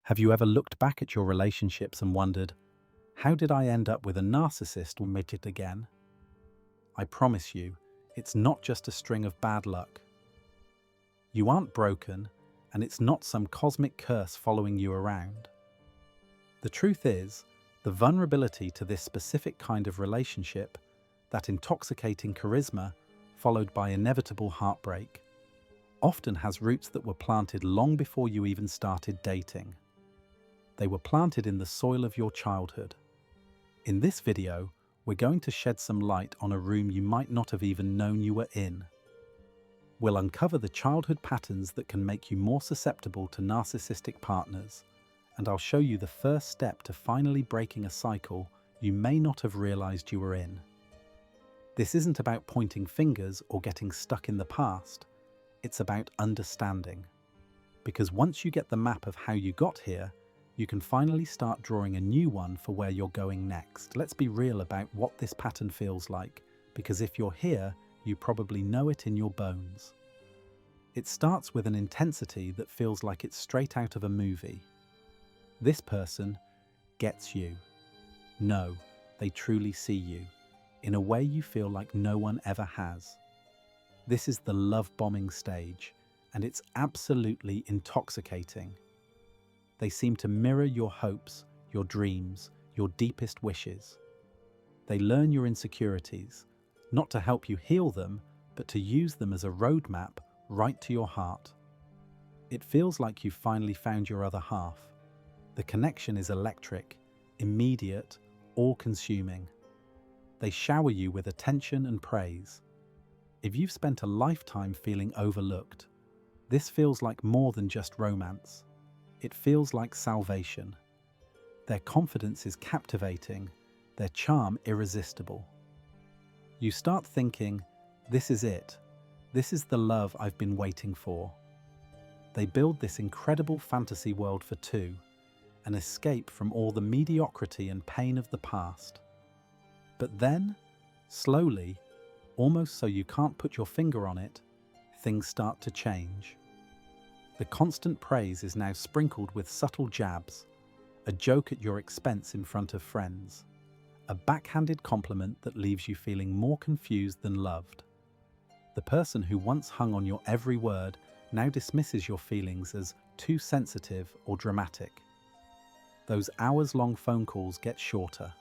Have you ever looked back at your relationships and wondered, how did I end up with a narcissist or midget again? I promise you, it's not just a string of bad luck. You aren't broken, and it's not some cosmic curse following you around. The truth is, the vulnerability to this specific kind of relationship, that intoxicating charisma, followed by inevitable heartbreak, often has roots that were planted long before you even started dating. They were planted in the soil of your childhood. In this video, we're going to shed some light on a room you might not have even known you were in. We'll uncover the childhood patterns that can make you more susceptible to narcissistic partners, and I'll show you the first step to finally breaking a cycle you may not have realized you were in. This isn't about pointing fingers or getting stuck in the past. It's about understanding. Because once you get the map of how you got here, you can finally start drawing a new one for where you're going next. Let's be real about what this pattern feels like, because if you're here, you probably know it in your bones. It starts with an intensity that feels like it's straight out of a movie. This person gets you. No, they truly see you, in a way you feel like no one ever has. This is the love bombing stage, and it's absolutely intoxicating. They seem to mirror your hopes, your dreams, your deepest wishes. They learn your insecurities, not to help you heal them, but to use them as a roadmap right to your heart. It feels like you've finally found your other half. The connection is electric, immediate, all-consuming. They shower you with attention and praise. If you've spent a lifetime feeling overlooked, this feels like more than just romance. It feels like salvation. Their confidence is captivating, their charm irresistible. You start thinking, this is it. This is the love I've been waiting for. They build this incredible fantasy world for two, an escape from all the mediocrity and pain of the past. But then, slowly, almost so you can't put your finger on it, things start to change. The constant praise is now sprinkled with subtle jabs, a joke at your expense in front of friends, a backhanded compliment that leaves you feeling more confused than loved. The person who once hung on your every word now dismisses your feelings as too sensitive or dramatic. Those hours-long phone calls get shorter.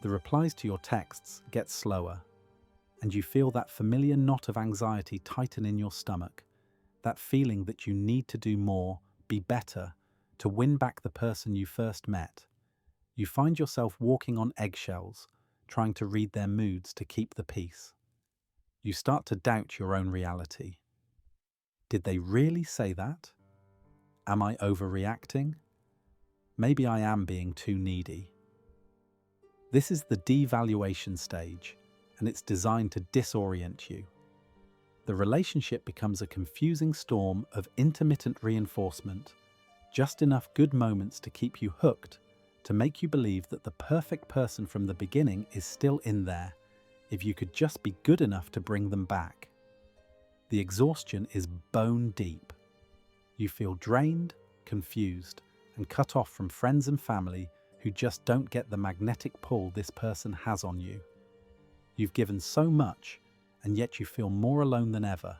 The replies to your texts get slower, and you feel that familiar knot of anxiety tighten in your stomach. That feeling that you need to do more, be better, to win back the person you first met. You find yourself walking on eggshells, trying to read their moods to keep the peace. You start to doubt your own reality. Did they really say that? Am I overreacting? Maybe I am being too needy. This is the devaluation stage, and it's designed to disorient you. The relationship becomes a confusing storm of intermittent reinforcement, just enough good moments to keep you hooked, to make you believe that the perfect person from the beginning is still in there, if you could just be good enough to bring them back. The exhaustion is bone deep. You feel drained, confused, and cut off from friends and family who just don't get the magnetic pull this person has on you. You've given so much, and yet you feel more alone than ever.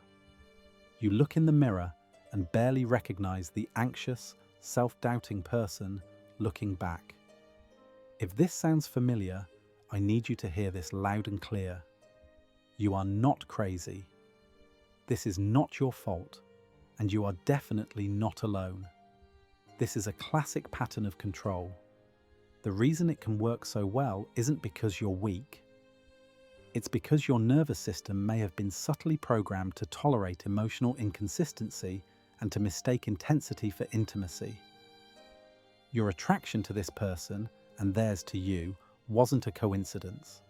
You look in the mirror and barely recognize the anxious, self-doubting person looking back. If this sounds familiar, I need you to hear this loud and clear. You are not crazy. This is not your fault, and you are definitely not alone. This is a classic pattern of control. The reason it can work so well isn't because you're weak. It's because your nervous system may have been subtly programmed to tolerate emotional inconsistency and to mistake intensity for intimacy. Your attraction to this person, and theirs to you, wasn't a coincidence.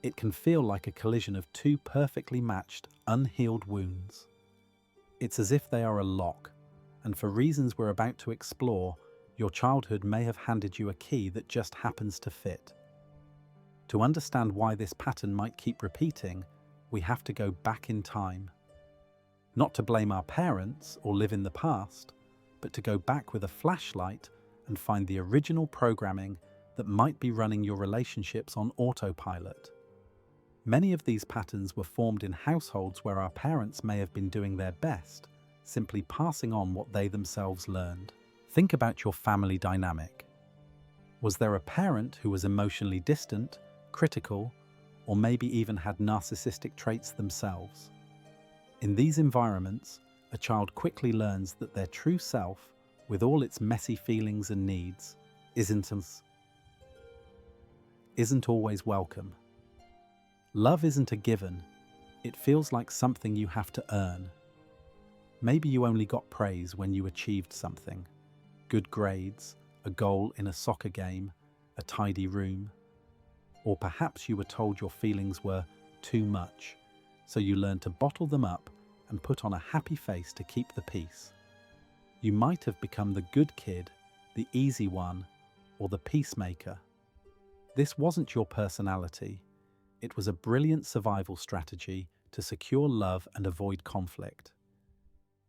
It can feel like a collision of two perfectly matched, unhealed wounds. It's as if they are a lock, and for reasons we're about to explore, your childhood may have handed you a key that just happens to fit. To understand why this pattern might keep repeating, we have to go back in time. Not to blame our parents or live in the past, but to go back with a flashlight and find the original programming that might be running your relationships on autopilot. Many of these patterns were formed in households where our parents may have been doing their best, simply passing on what they themselves learned. Think about your family dynamic. Was there a parent who was emotionally distant, critical, or maybe even had narcissistic traits themselves? In these environments, a child quickly learns that their true self, with all its messy feelings and needs, isn't always welcome. Love isn't a given. It feels like something you have to earn. Maybe you only got praise when you achieved something. Good grades, a goal in a soccer game, a tidy room. Or perhaps you were told your feelings were too much, so you learned to bottle them up and put on a happy face to keep the peace. You might have become the good kid, the easy one, or the peacemaker. This wasn't your personality. It was a brilliant survival strategy to secure love and avoid conflict.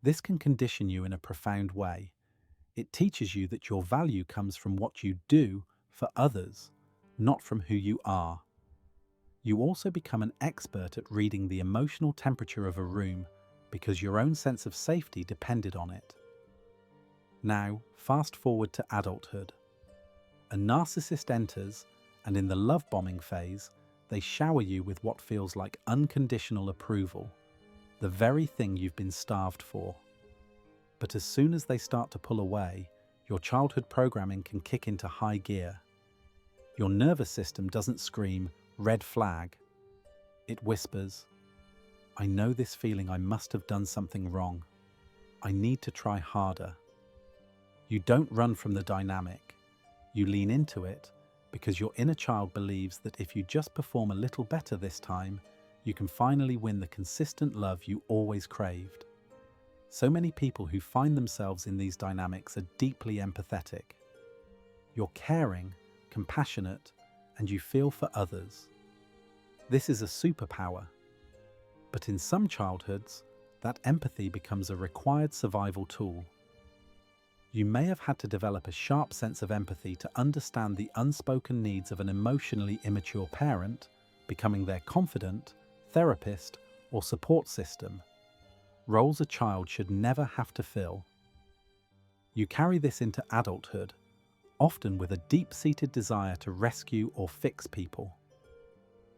This can condition you in a profound way. It teaches you that your value comes from what you do for others, not from who you are. You also become an expert at reading the emotional temperature of a room because your own sense of safety depended on it. Now, fast forward to adulthood. A narcissist enters, and in the love-bombing phase, they shower you with what feels like unconditional approval, the very thing you've been starved for. But as soon as they start to pull away, your childhood programming can kick into high gear. Your nervous system doesn't scream, "red flag." It whispers, "I know this feeling. I must have done something wrong. I need to try harder." You don't run from the dynamic. You lean into it because your inner child believes that if you just perform a little better this time, you can finally win the consistent love you always craved. So many people who find themselves in these dynamics are deeply empathetic. You're caring, compassionate, and you feel for others. This is a superpower. But in some childhoods, that empathy becomes a required survival tool. You may have had to develop a sharp sense of empathy to understand the unspoken needs of an emotionally immature parent, becoming their confidant, therapist, or support system. Roles a child should never have to fill. You carry this into adulthood, often with a deep-seated desire to rescue or fix people.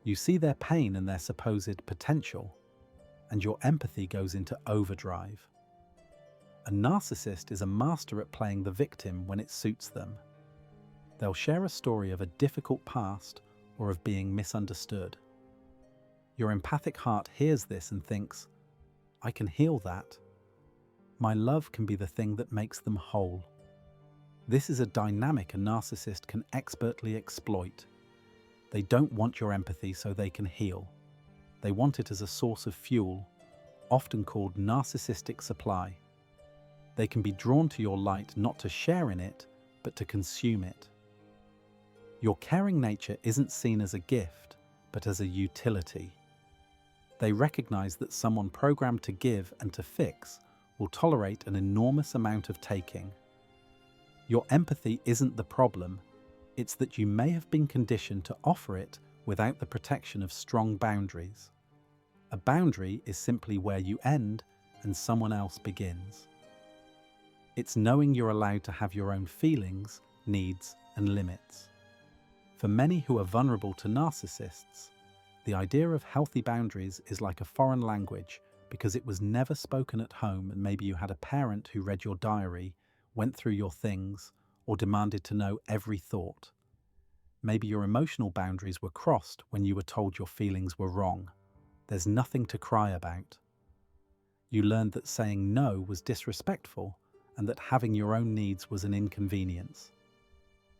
You see their pain and their supposed potential, and your empathy goes into overdrive. A narcissist is a master at playing the victim when it suits them. They'll share a story of a difficult past or of being misunderstood. Your empathic heart hears this and thinks, "I can heal that. My love can be the thing that makes them whole." This is a dynamic a narcissist can expertly exploit. They don't want your empathy so they can heal. They want it as a source of fuel, often called narcissistic supply. They can be drawn to your light not to share in it, but to consume it. Your caring nature isn't seen as a gift, but as a utility. They recognize that someone programmed to give and to fix will tolerate an enormous amount of taking. Your empathy isn't the problem, it's that you may have been conditioned to offer it without the protection of strong boundaries. A boundary is simply where you end and someone else begins. It's knowing you're allowed to have your own feelings, needs, and limits. For many who are vulnerable to narcissists, the idea of healthy boundaries is like a foreign language because it was never spoken at home, and maybe you had a parent who read your diary, went through your things, or demanded to know every thought. Maybe your emotional boundaries were crossed when you were told your feelings were wrong. There's nothing to cry about. You learned that saying no was disrespectful and that having your own needs was an inconvenience.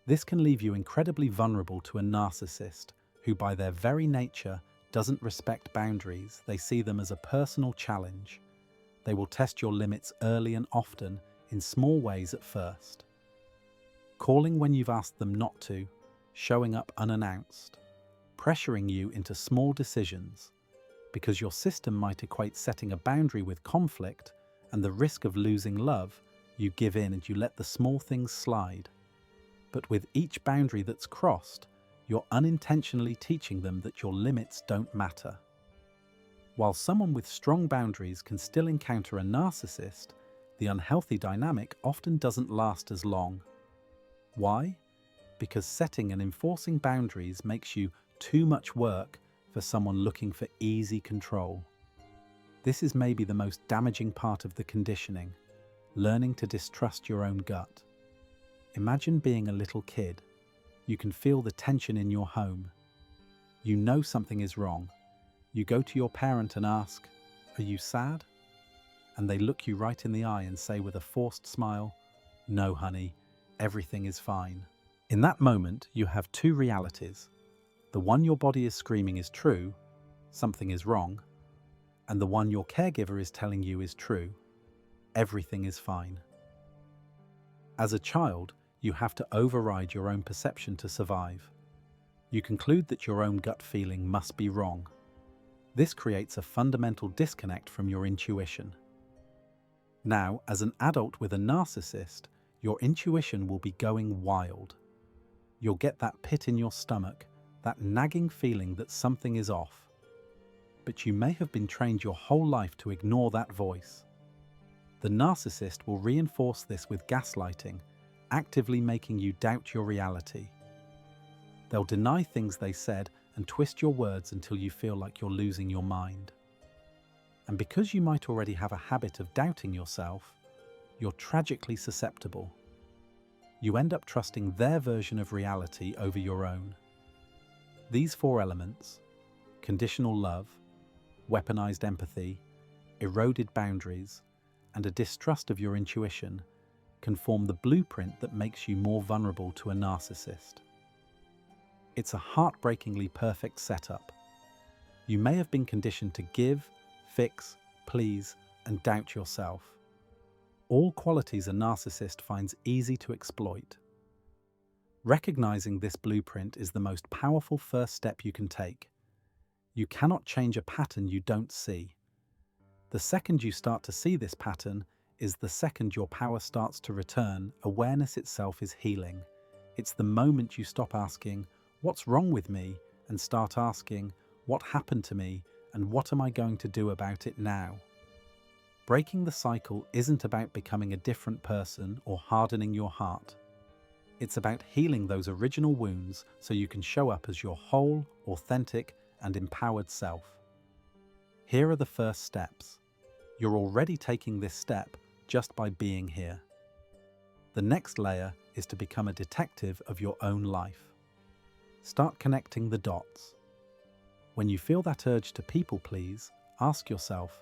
This can leave you incredibly vulnerable to a narcissist who, by their very nature, doesn't respect boundaries. They see them as a personal challenge. They will test your limits early and often, in small ways at first. Calling when you've asked them not to, showing up unannounced, pressuring you into small decisions, because your system might equate setting a boundary with conflict and the risk of losing love, You give in and you let the small things slide. But with each boundary that's crossed, you're unintentionally teaching them that your limits don't matter. While someone with strong boundaries can still encounter a narcissist, the unhealthy dynamic often doesn't last as long. Why? Because setting and enforcing boundaries makes you too much work for someone looking for easy control. This is maybe the most damaging part of the conditioning, learning to distrust your own gut. Imagine being a little kid. You can feel the tension in your home. You know something is wrong. You go to your parent and ask, "Are you sad?" And they look you right in the eye and say with a forced smile, "No, honey, everything is fine." In that moment, you have two realities. The one your body is screaming is true, something is wrong, and the one your caregiver is telling you is true, everything is fine. As a child, you have to override your own perception to survive. You conclude that your own gut feeling must be wrong. This creates a fundamental disconnect from your intuition. Now, as an adult with a narcissist, your intuition will be going wild. You'll get that pit in your stomach, that nagging feeling that something is off. But you may have been trained your whole life to ignore that voice. The narcissist will reinforce this with gaslighting, actively making you doubt your reality. They'll deny things they said and twist your words until you feel like you're losing your mind. And because you might already have a habit of doubting yourself, you're tragically susceptible. You end up trusting their version of reality over your own. These four elements, conditional love, weaponized empathy, eroded boundaries, and a distrust of your intuition, can form the blueprint that makes you more vulnerable to a narcissist. It's a heartbreakingly perfect setup. You may have been conditioned to give, fix, please, and doubt yourself. All qualities a narcissist finds easy to exploit. Recognizing this blueprint is the most powerful first step you can take. You cannot change a pattern you don't see. The second you start to see this pattern is the second your power starts to return. Awareness itself is healing. It's the moment you stop asking, "What's wrong with me?" and start asking, "What happened to me and what am I going to do about it now?" Breaking the cycle isn't about becoming a different person or hardening your heart. It's about healing those original wounds so you can show up as your whole, authentic, and empowered self. Here are the first steps. You're already taking this step just by being here. The next layer is to become a detective of your own life. Start connecting the dots. When you feel that urge to people please, ask yourself,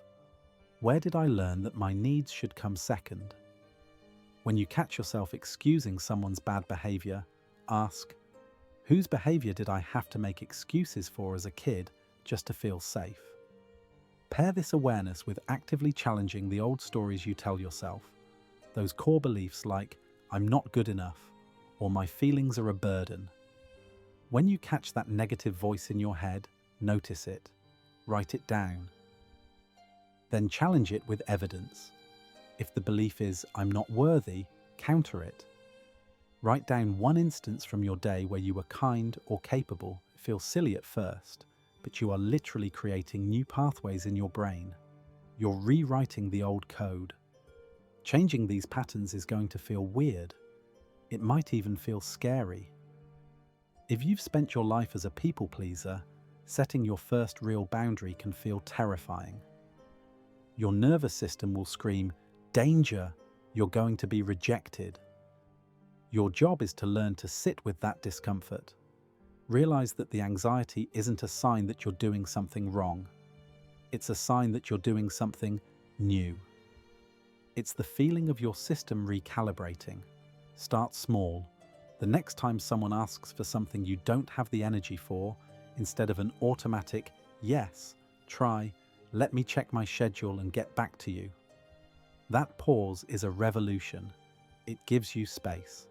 where did I learn that my needs should come second? When you catch yourself excusing someone's bad behavior, ask, whose behavior did I have to make excuses for as a kid just to feel safe? Pair this awareness with actively challenging the old stories you tell yourself, those core beliefs like, I'm not good enough, or my feelings are a burden. When you catch that negative voice in your head, notice it, write it down. Then challenge it with evidence. If the belief is, I'm not worthy, counter it. Write down one instance from your day where you were kind or capable. It feels silly at first, but you are literally creating new pathways in your brain. You're rewriting the old code. Changing these patterns is going to feel weird. It might even feel scary. If you've spent your life as a people pleaser, setting your first real boundary can feel terrifying. Your nervous system will scream, danger, you're going to be rejected. Your job is to learn to sit with that discomfort. Realize that the anxiety isn't a sign that you're doing something wrong. It's a sign that you're doing something new. It's the feeling of your system recalibrating. Start small. The next time someone asks for something you don't have the energy for, instead of an automatic, yes, try, let me check my schedule and get back to you. That pause is a revolution. It gives you space.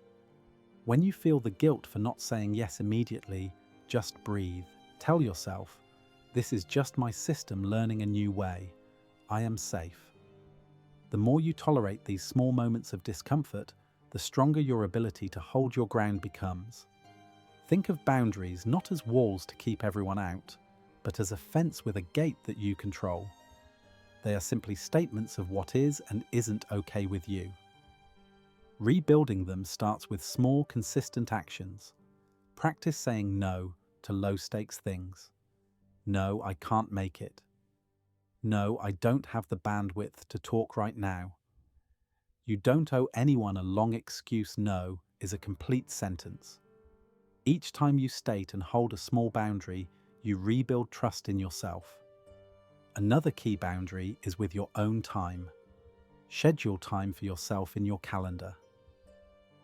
When you feel the guilt for not saying yes immediately, just breathe. Tell yourself, this is just my system learning a new way. I am safe. The more you tolerate these small moments of discomfort, the stronger your ability to hold your ground becomes. Think of boundaries not as walls to keep everyone out, but as a fence with a gate that you control. They are simply statements of what is and isn't okay with you. Rebuilding them starts with small, consistent actions. Practice saying no to low-stakes things. No, I can't make it. No, I don't have the bandwidth to talk right now. You don't owe anyone a long excuse. No is a complete sentence. Each time you state and hold a small boundary, you rebuild trust in yourself. Another key boundary is with your own time. Schedule time for yourself in your calendar.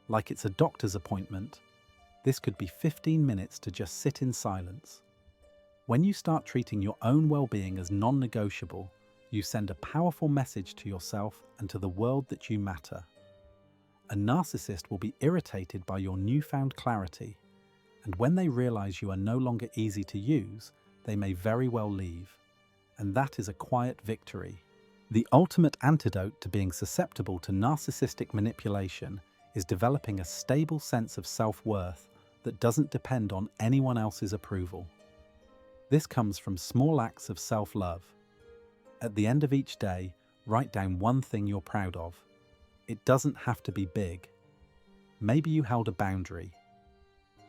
Like it's a doctor's appointment, this could be 15 minutes to just sit in silence. When you start treating your own well-being as non-negotiable, you send a powerful message to yourself and to the world that you matter. A narcissist will be irritated by your newfound clarity, and when they realize you are no longer easy to use, they may very well leave. And that is a quiet victory. The ultimate antidote to being susceptible to narcissistic manipulation is developing a stable sense of self-worth that doesn't depend on anyone else's approval. This comes from small acts of self-love. At the end of each day, write down one thing you're proud of. It doesn't have to be big. Maybe you held a boundary.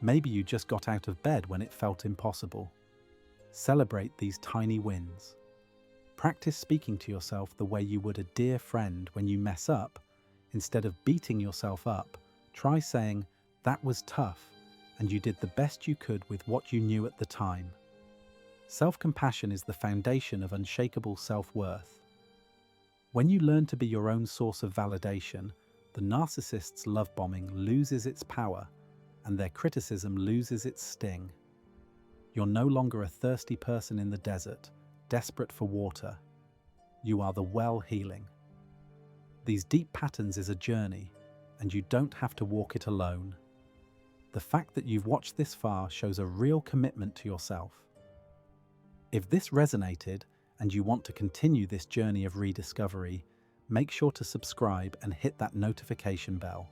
Maybe you just got out of bed when it felt impossible. Celebrate these tiny wins. Practice speaking to yourself the way you would a dear friend when you mess up. Instead of beating yourself up, try saying, "That was tough, and you did the best you could with what you knew at the time." Self-compassion is the foundation of unshakable self-worth. When you learn to be your own source of validation, the narcissist's love bombing loses its power, and their criticism loses its sting. You're no longer a thirsty person in the desert, desperate for water. You are the well healing. These deep patterns is a journey, and you don't have to walk it alone. The fact that you've watched this far shows a real commitment to yourself. If this resonated and you want to continue this journey of rediscovery, make sure to subscribe and hit that notification bell.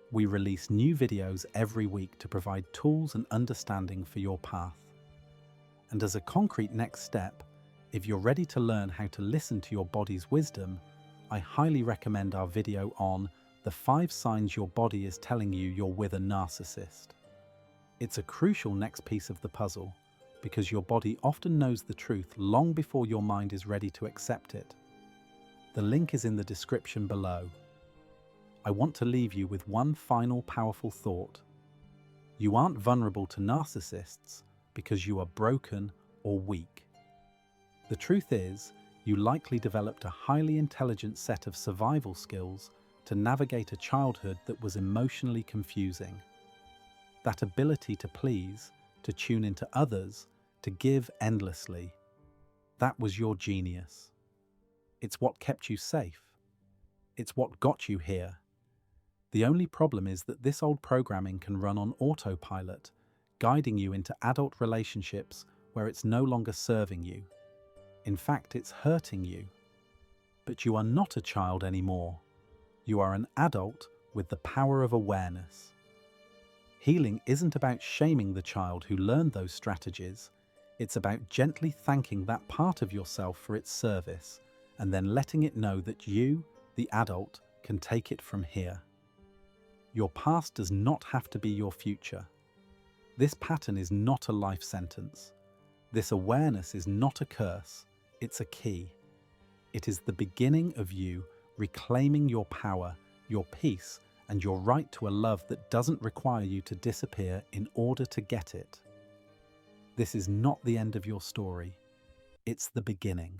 We release new videos every week to provide tools and understanding for your path. And as a concrete next step, if you're ready to learn how to listen to your body's wisdom, I highly recommend our video on the 5 signs your body is telling you you're with a narcissist. It's a crucial next piece of the puzzle, because your body often knows the truth long before your mind is ready to accept it. The link is in the description below. I want to leave you with one final powerful thought. You aren't vulnerable to narcissists because you are broken or weak. The truth is, you likely developed a highly intelligent set of survival skills to navigate a childhood that was emotionally confusing. That ability to please, to tune into others, to give endlessly, that was your genius. It's what kept you safe. It's what got you here. The only problem is that this old programming can run on autopilot, guiding you into adult relationships where it's no longer serving you. In fact, it's hurting you. But you are not a child anymore. You are an adult with the power of awareness. Healing isn't about shaming the child who learned those strategies. It's about gently thanking that part of yourself for its service and then letting it know that you, the adult, can take it from here. Your past does not have to be your future. This pattern is not a life sentence. This awareness is not a curse. It's a key. It is the beginning of you reclaiming your power, your peace, and your right to a love that doesn't require you to disappear in order to get it. This is not the end of your story. It's the beginning.